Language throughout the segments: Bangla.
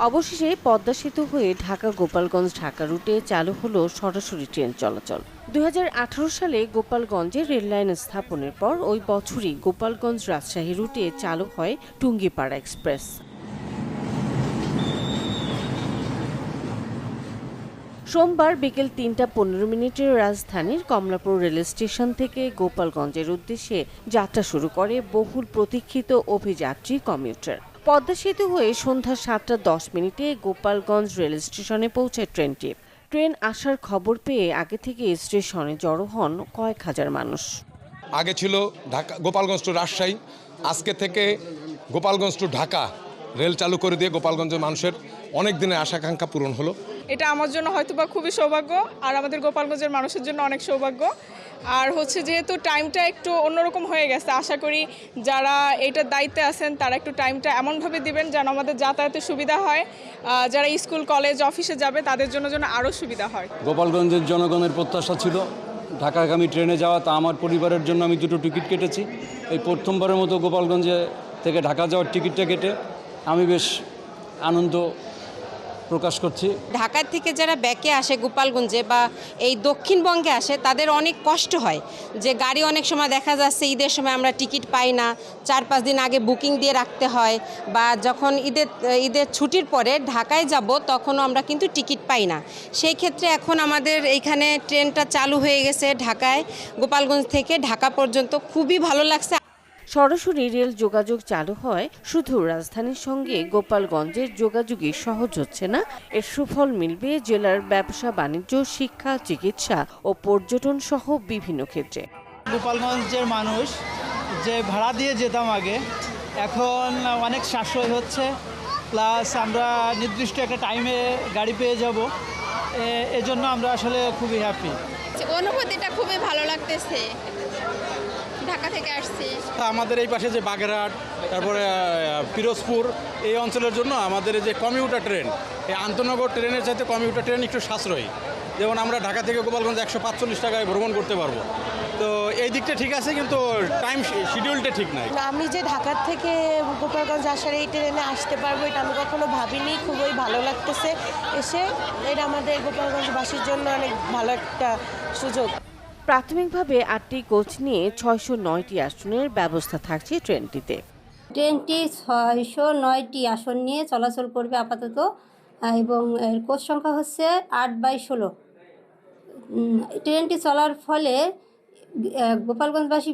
অবশেষে পদ্মা সেতু হয়ে ঢাকা গোপালগঞ্জ ঢাকা রুটে চালু হলো সরাসরি ট্রেন চলাচল। 2018 সালে গোপালগঞ্জে রেললাইন স্থাপনের পর ওই বছরই গোপালগঞ্জ রাজশাহী রুটে চালু হয় টুঙ্গিপাড়া এক্সপ্রেস। সোমবার বিকেল 3:15 রাজধানীর কমলাপুর রেল স্টেশন থেকে গোপালগঞ্জের উদ্দেশ্যে যাত্রা শুরু করে বহুল প্রতীক্ষিত অভিযাত্রী কমিউটার। পদ্মা সেতু হয়ে সন্ধ্যা 7:10 গোপালগঞ্জ রেল স্টেশনে পৌঁছায় ট্রেনটি। ট্রেন আসার খবর পেয়ে আগে থেকে স্টেশনে জড়ো হন কয়েক হাজার মানুষ। আগে ছিল ঢাকা গোপালগঞ্জ টু রাজশাহী, আজকে থেকে গোপালগঞ্জ টু ঢাকা রেল চালু করে দিয়ে গোপালগঞ্জের মানুষের অনেক দিনের আশাকাঙ্ক্ষা পূরণ হলো। এটা আমার জন্য হয়তোবা খুবই সৌভাগ্য, আর আমাদের গোপালগঞ্জের মানুষের জন্য অনেক সৌভাগ্য। আর যেহেতু টাইমটা একটু অন্যরকম হয়ে গেছে, আশা করি যারা এইটার দায়িত্বে আছেন তারা একটু টাইমটা এমনভাবে দিবেন যেন আমাদের যাতায়াতের সুবিধা হয়, যারা স্কুল কলেজ অফিসে যাবে তাদের জন্য যেন আরও সুবিধা হয়। গোপালগঞ্জের জনগণের প্রত্যাশা ছিল ঢাকাগামী ট্রেনে যাওয়া, তা আমার পরিবারের জন্য আমি 2টো টিকিট কেটেছি। এই প্রথমবারের মতো গোপালগঞ্জে থেকে ঢাকা যাওয়ার টিকিটটা কেটে আমি বেশ আনন্দ প্রকাশ করছি। ঢাকা থেকে যারা ব্যাকে আসে গোপালগঞ্জে বা এই দক্ষিণবঙ্গে আসে তাদের অনেক কষ্ট হয়, যে গাড়ি অনেক সময় দেখা যাচ্ছে ঈদের সময় আমরা টিকিট পাই না, 4-5 দিন আগে বুকিং দিয়ে রাখতে হয়, বা যখন ঈদের ছুটির পরে ঢাকায় যাব তখনও আমরা কিন্তু টিকিট পাই না। সেই ক্ষেত্রে এখন আমাদের এইখানে ট্রেনটা চালু হয়ে গেছে ঢাকায়, গোপালগঞ্জ থেকে ঢাকা পর্যন্ত, খুবই ভালো লাগছে। সরাসরি রেল যোগাযোগ চালু হয় শুধু রাজধানীর সঙ্গে গোপালগঞ্জের যোগাযোগই সহজ হচ্ছে না, এর সুফল মিলবে জেলার ব্যবসা বাণিজ্য, শিক্ষা, চিকিৎসা ও পর্যটন সহ বিভিন্ন ক্ষেত্রে। গোপালগঞ্জের মানুষ যে ভাড়া দিয়ে যেতাম আগে, এখন অনেক সাশ্রয় হচ্ছে, প্লাস আমরা নির্দিষ্ট একটা টাইমে গাড়ি পেয়ে যাব, এজন্য আমরা আসলে খুবই হ্যাপি। অনুভূতিটা খুবই ভালো লাগতেছে, ঢাকা থেকে আসছি। আমাদের এই পাশে যে বাগেরহাট, তারপরে পিরোজপুর, এই অঞ্চলের জন্য আমাদের যে কমিউটার ট্রেন, এই আন্তনগর ট্রেনের চাইতে কমিউটার ট্রেন একটু সাশ্রয়ী। যেমন আমরা ঢাকা থেকে গোপালগঞ্জ 145 টাকায় ভ্রমণ করতে পারবো। তো এই দিকটা ঠিক আছে, কিন্তু টাইম শিডিউলটা ঠিক নাই। আমি যে ঢাকার থেকে গোপালগঞ্জ আসার এই ট্রেনে আসতে পারবো এটা আমি কখনো ভাবিনি, খুবই ভালো লাগতেছে এসে। এটা আমাদের গোপালগঞ্জবাসীর জন্য অনেক ভালো একটা সুযোগ। প্রাথমিকভাবে 8টি কোচ নিয়ে 609টি আসনের ব্যবস্থা থাকছে ট্রেনটিতে। ট্রেনটি 609টি আসন নিয়ে চলাচল করবে আপাতত, এবং এর কোচ সংখ্যা হচ্ছে 8/16। ট্রেনটি চলার ফলে গোপালগঞ্জবাসী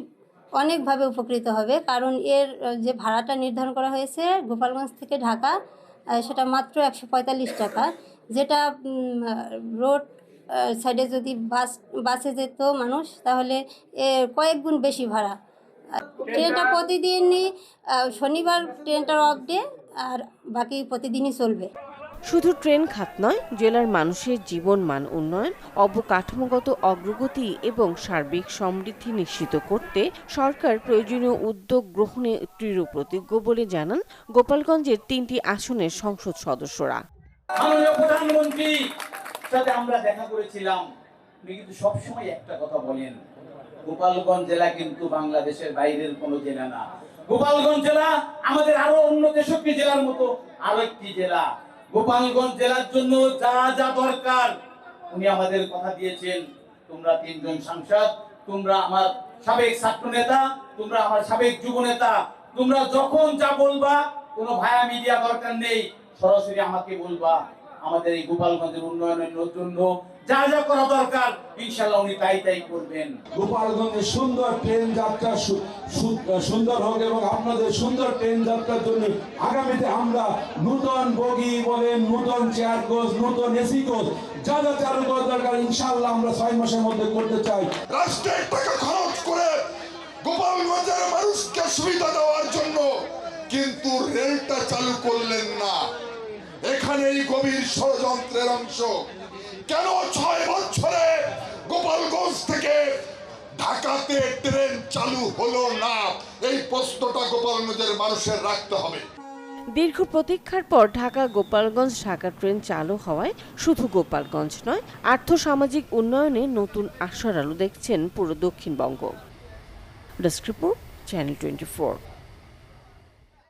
অনেকভাবে উপকৃত হবে, কারণ এর যে ভাড়াটা নির্ধারণ করা হয়েছে গোপালগঞ্জ থেকে ঢাকা, সেটা মাত্র 145 টাকা, যেটা রোড সাইডে যদি বাসে যেত মানুষ তাহলে কয়েক গুণ বেশি ভাড়া। ট্রেনটা প্রতিদিনই, শনিবার ট্রেনটার অফ ডে, আর বাকি প্রতিদিনই চলবে। শুধু ট্রেন খাত নয়, জেলার মানুষের জীবন মান উন্নয়ন, অবকাঠামোগত অগ্রগতি এবং সার্বিক সমৃদ্ধি নিশ্চিত করতে সরকার প্রয়োজনীয় উদ্যোগ গ্রহণে দৃঢ় প্রতিজ্ঞ বলে জানান গোপালগঞ্জের 3টি আসনের সংসদ সদস্যরা। মাননীয় প্রধানমন্ত্রী সাথে আমরা দেখা করেছিলাম, উনি কিন্তু সবসময় একটা কথা বলেন, গোপালগঞ্জ জেলা কিন্তু বাংলাদেশের বাইরের কোনো জেলা না। গোপালগঞ্জ জেলা আমাদের আরো অন্য 63 জেলার মতো আরো একটি জেলা। গোপালগঞ্জ জেলার জন্য যা যা দরকার উনি আমাদের কথা দিয়েছেন। তোমরা 3জন সাংসদ, তোমরা আমার সাবেক ছাত্র নেতা, তোমরা আমার সাবেক যুব নেতা, তোমরা যখন যা বলবা, কোনো ভায়া মিডিয়া দরকার নেই, সরাসরি আমাকে বলবা। আমাদের এই গোপালগঞ্জের উন্নয়নের জন্য যা যা করা দরকার ইনশাআল্লাহ উনি তাই করবেন। গোপালগঞ্জের সুন্দর ট্রেন যাত্রা সুন্দর হোক, এবং আপনাদের সুন্দর ট্রেন যাত্রার জন্য আগামীতে আমরা নতুন বগি বলেন, নতুন চেয়ার কোচ, নতুন এসি কোচ যা যা চালু করা দরকার ইনশাআল্লাহ আমরা 6 মাসের মধ্যে করতে চাই। রাষ্ট্রের টাকা খরচ করে গোপালগঞ্জের মানুষকে সুবিধা দেওয়ার জন্য কিন্তু রেলটা চালু করলেন না। এখানেই গভীর ষড়যন্ত্রের অংশ। কেন 6 বছরে গোপালগঞ্জ থেকে ঢাকাতে ট্রেন চালু হলো না, এই প্রশ্নটা গোপালগঞ্জের মানুষের রাখতে হবে। দীর্ঘ প্রতীক্ষার পর ঢাকা গোপালগঞ্জ ঢাকা ট্রেন চালু হওয়ায় শুধু গোপালগঞ্জ নয়, আর্থসামাজিক উন্নয়নে নতুন আশার আলো দেখছেন পুরো দক্ষিণবঙ্গ। Desk report, channel 24।